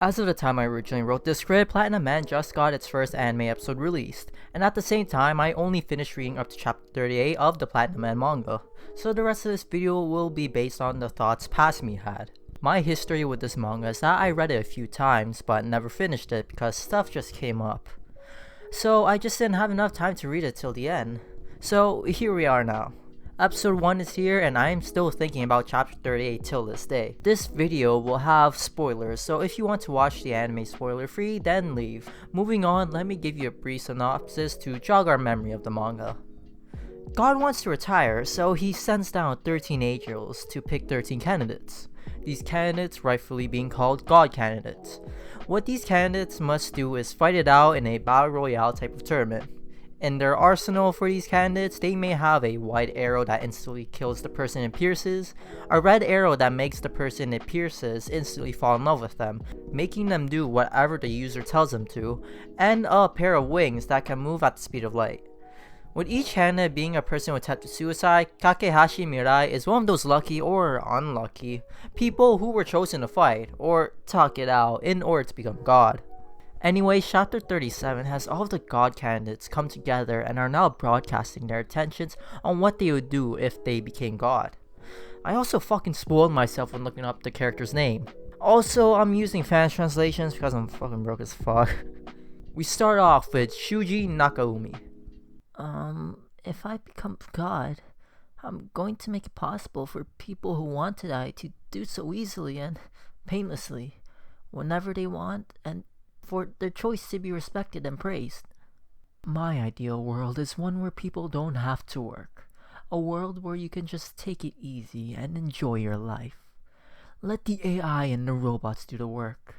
As of the time I originally wrote this script, Platinum Man just got its first anime episode released, and at the same time, I only finished reading up to chapter 38 of the Platinum Man manga, so the rest of this video will be based on the thoughts past me had. My history with this manga is that I read it a few times, but never finished it because stuff just came up. So I just didn't have enough time to read it till the end. So here we are now. Episode 1 is here and I am still thinking about chapter 38 till this day. This video will have spoilers, so if you want to watch the anime spoiler free, then leave. Moving on, let me give you a brief synopsis to jog our memory of the manga. God wants to retire, so he sends down 13 angels to pick 13 candidates. These candidates rightfully being called God candidates. What these candidates must do is fight it out in a battle royale type of tournament. In their arsenal for these candidates, they may have a white arrow that instantly kills the person it pierces, a red arrow that makes the person it pierces instantly fall in love with them, making them do whatever the user tells them to, and a pair of wings that can move at the speed of light. With each candidate being a person with attempted suicide, Kakehashi Mirai is one of those lucky or unlucky people who were chosen to fight, or talk it out, in order to become God. Anyway, chapter 37 has all of the God candidates come together and are now broadcasting their attentions on what they would do if they became God. I also fucking spoiled myself when looking up the character's name. Also, I'm using fan translations because I'm fucking broke as fuck. We start off with Shuji Nakaumi. If I become God, I'm going to make it possible for people who want to die to do so easily and painlessly, whenever they want, and for their choice to be respected and praised. My ideal world is one where people don't have to work. A world where you can just take it easy and enjoy your life. Let the AI and the robots do the work.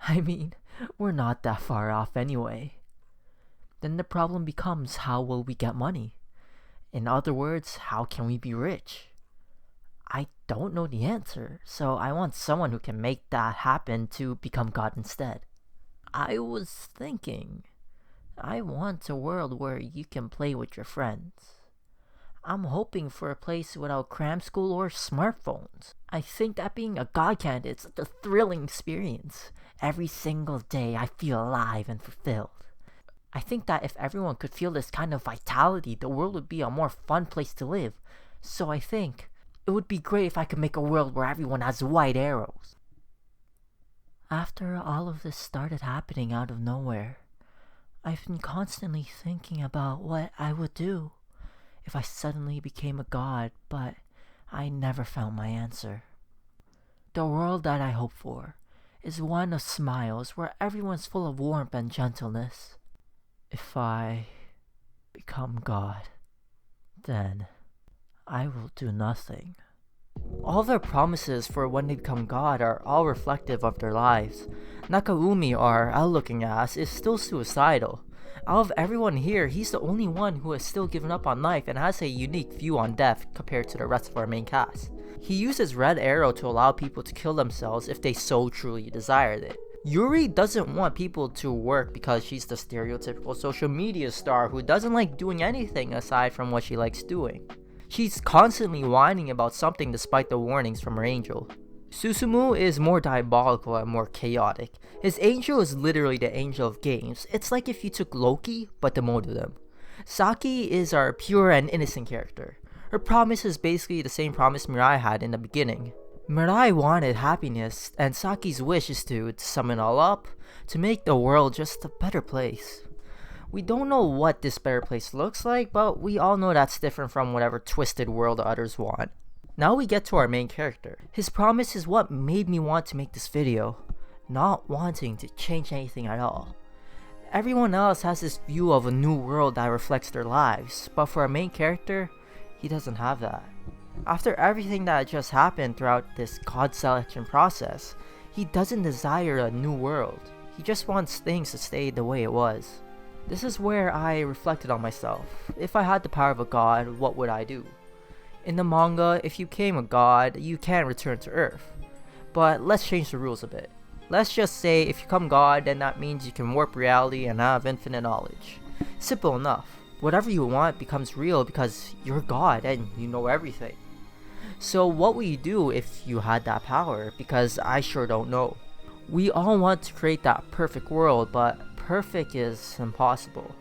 I mean, we're not that far off anyway. Then the problem becomes, how will we get money? In other words, how can we be rich? I don't know the answer, so I want someone who can make that happen to become God instead. I was thinking, I want a world where you can play with your friends. I'm hoping for a place without cram school or smartphones. I think that being a God candidate is such a thrilling experience. Every single day I feel alive and fulfilled. I think that if everyone could feel this kind of vitality, the world would be a more fun place to live. So I think it would be great if I could make a world where everyone has white arrows. After all of this started happening out of nowhere, I've been constantly thinking about what I would do if I suddenly became a god, but I never found my answer. The world that I hope for is one of smiles where everyone's full of warmth and gentleness. If I become God, then I will do nothing. All their promises for when they become God are all reflective of their lives. Nakaumi, our out-looking ass, is still suicidal. Out of everyone here, he's the only one who has still given up on life and has a unique view on death compared to the rest of our main cast. He uses Red Arrow to allow people to kill themselves if they so truly desired it. Yuri doesn't want people to work because she's the stereotypical social media star who doesn't like doing anything aside from what she likes doing. She's constantly whining about something despite the warnings from her angel. Susumu is more diabolical and more chaotic. His angel is literally the angel of games. It's like if you took Loki, but demoted him. Saki is our pure and innocent character. Her promise is basically the same promise Mirai had in the beginning. Mirai wanted happiness, and Saki's wish is to sum it all up, to make the world just a better place. We don't know what this better place looks like, but we all know that's different from whatever twisted world others want. Now we get to our main character. His promise is what made me want to make this video, not wanting to change anything at all. Everyone else has this view of a new world that reflects their lives, but for our main character, he doesn't have that. After everything that just happened throughout this God selection process, he doesn't desire a new world. He just wants things to stay the way it was. This is where I reflected on myself. If I had the power of a god, what would I do? In the manga, if you became a god, you can return to Earth. But let's change the rules a bit. Let's just say if you become god, then that means you can warp reality and have infinite knowledge. Simple enough. Whatever you want becomes real because you're God and you know everything. So what would you do if you had that power? Because I sure don't know. We all want to create that perfect world, but perfect is impossible.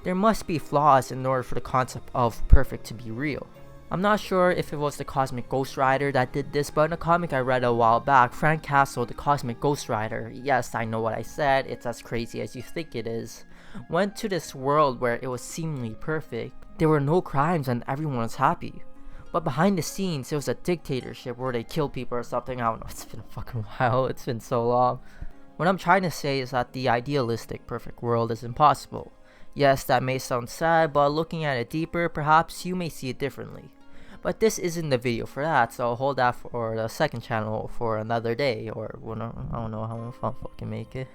There must be flaws in order for the concept of perfect to be real. I'm not sure if it was the Cosmic Ghost Rider that did this, but in a comic I read a while back, Frank Castle, the Cosmic Ghost Rider, yes, I know what I said, it's as crazy as you think it is, went to this world where it was seemingly perfect. There were no crimes and everyone was happy. But behind the scenes, it was a dictatorship where they kill people or something. I don't know, it's been a fucking while, it's been so long. What I'm trying to say is that the idealistic perfect world is impossible. Yes, that may sound sad, but looking at it deeper, perhaps you may see it differently. But this isn't the video for that, so I'll hold that for the second channel for another day, or I don't know how I'll fucking make it.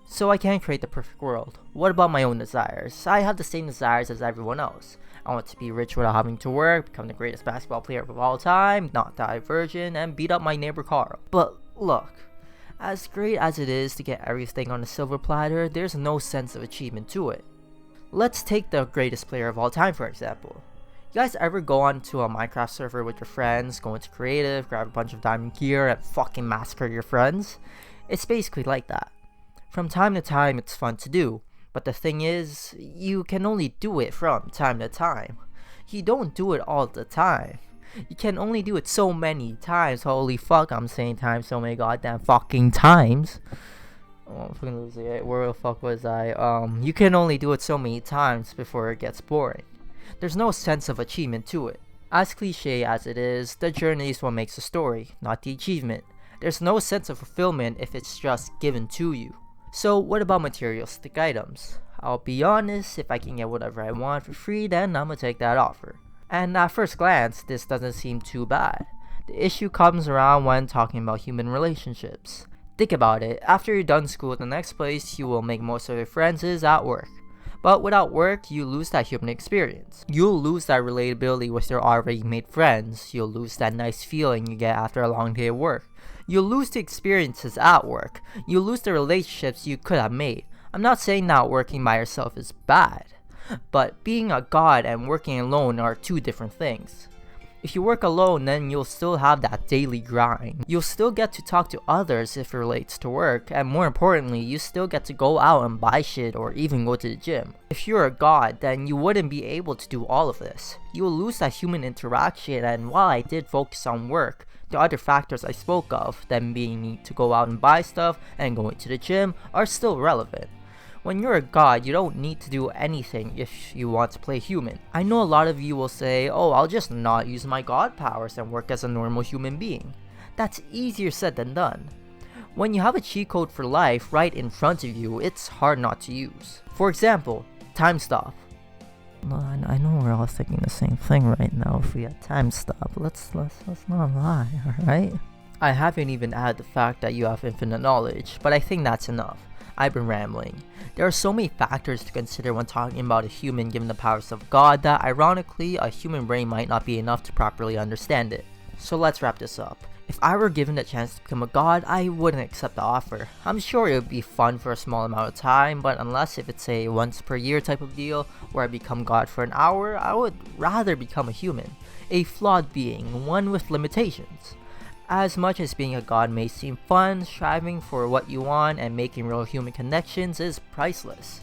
So I can't create the perfect world. What about my own desires? I have the same desires as everyone else. I want to be rich without having to work, become the greatest basketball player of all time, not die a virgin, and beat up my neighbor Carl. But look, as great as it is to get everything on a silver platter, there's no sense of achievement to it. Let's take the greatest player of all time for example. You guys ever go onto a Minecraft server with your friends, go into creative, grab a bunch of diamond gear, and fucking massacre your friends? It's basically like that. From time to time, it's fun to do, but the thing is, you can only do it from time to time. You don't do it all the time. You can only do it so many times. Holy fuck, I'm saying times so many goddamn fucking times. Oh, I'm fucking losing it. Where the fuck was I? You can only do it so many times before it gets boring. There's no sense of achievement to it. As cliche as it is, the journey is what makes the story, not the achievement. There's no sense of fulfillment if it's just given to you. So what about materialistic items? I'll be honest, if I can get whatever I want for free, then I'ma take that offer. And at first glance, this doesn't seem too bad. The issue comes around when talking about human relationships. Think about it, after you're done school, the next place you will make most of your friends is at work. But without work, you lose that human experience. You'll lose that relatability with your already made friends. You'll lose that nice feeling you get after a long day of work. You'll lose the experiences at work. You'll lose the relationships you could have made. I'm not saying not working by yourself is bad, but being a god and working alone are two different things. If you work alone, then you'll still have that daily grind. You'll still get to talk to others if it relates to work, and more importantly, you still get to go out and buy shit or even go to the gym. If you're a god, then you wouldn't be able to do all of this. You'll lose that human interaction, and while I did focus on work, the other factors I spoke of, them being need to go out and buy stuff and going to the gym, are still relevant. When you're a god, you don't need to do anything if you want to play human. I know a lot of you will say, oh, I'll just not use my god powers and work as a normal human being. That's easier said than done. When you have a cheat code for life right in front of you, it's hard not to use. For example, time stop. No, I know we're all thinking the same thing right now. If we had time stop, let's not lie, alright? I haven't even added the fact that you have infinite knowledge, but I think that's enough. I've been rambling. There are so many factors to consider when talking about a human given the powers of God that ironically a human brain might not be enough to properly understand it. So let's wrap this up. If I were given the chance to become a god, I wouldn't accept the offer. I'm sure it would be fun for a small amount of time, but unless if it's a once per year type of deal where I become god for an hour, I would rather become a human. A flawed being, one with limitations. As much as being a god may seem fun, striving for what you want and making real human connections is priceless.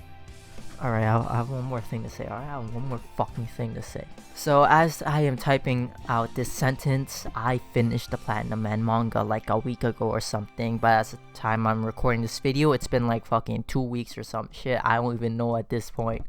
Alright, I have one more thing to say. Alright, I have one more fucking thing to say. So as I am typing out this sentence, I finished the Platinum Man manga like a week ago or something, but as the time I'm recording this video, it's been like fucking 2 weeks or some shit. I don't even know at this point.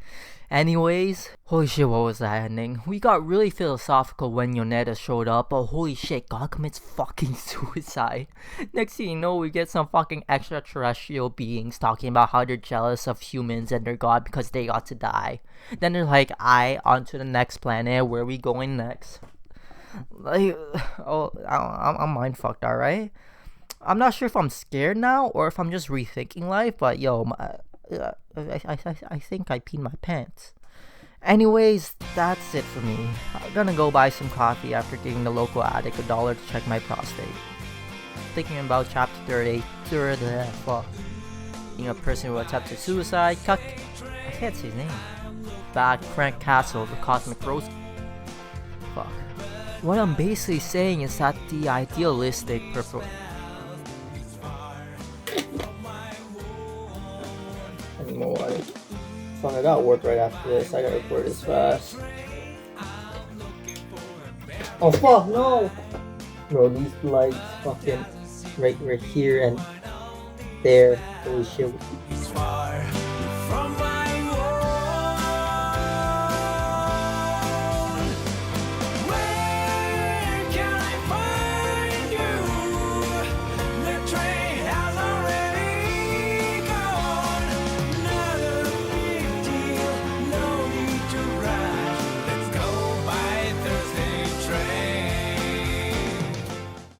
Anyways, holy shit, what was that ending? We got really philosophical when Yoneda showed up, but holy shit, God commits fucking suicide. Next thing you know, we get some fucking extraterrestrial beings talking about how they're jealous of humans and their god because they got to die. Then they're like, on to the next planet, where are we going next? Like, oh, I'm mind fucked, alright? I'm not sure if I'm scared now or if I'm just rethinking life, but yo, I think I peed my pants. Anyways, that's it for me. I'm gonna go buy some coffee after giving the local addict $1 to check my prostate. Thinking about chapter 38, being a person who attempted suicide, I can't say his name. Back Frank Castle, the Cosmic Roast. Fuck. What I'm basically saying is that the idealistic need more water. Fuck, I got work right after this. I gotta record this fast. Oh fuck, no! Bro, these lights fucking right here and there. Holy shit.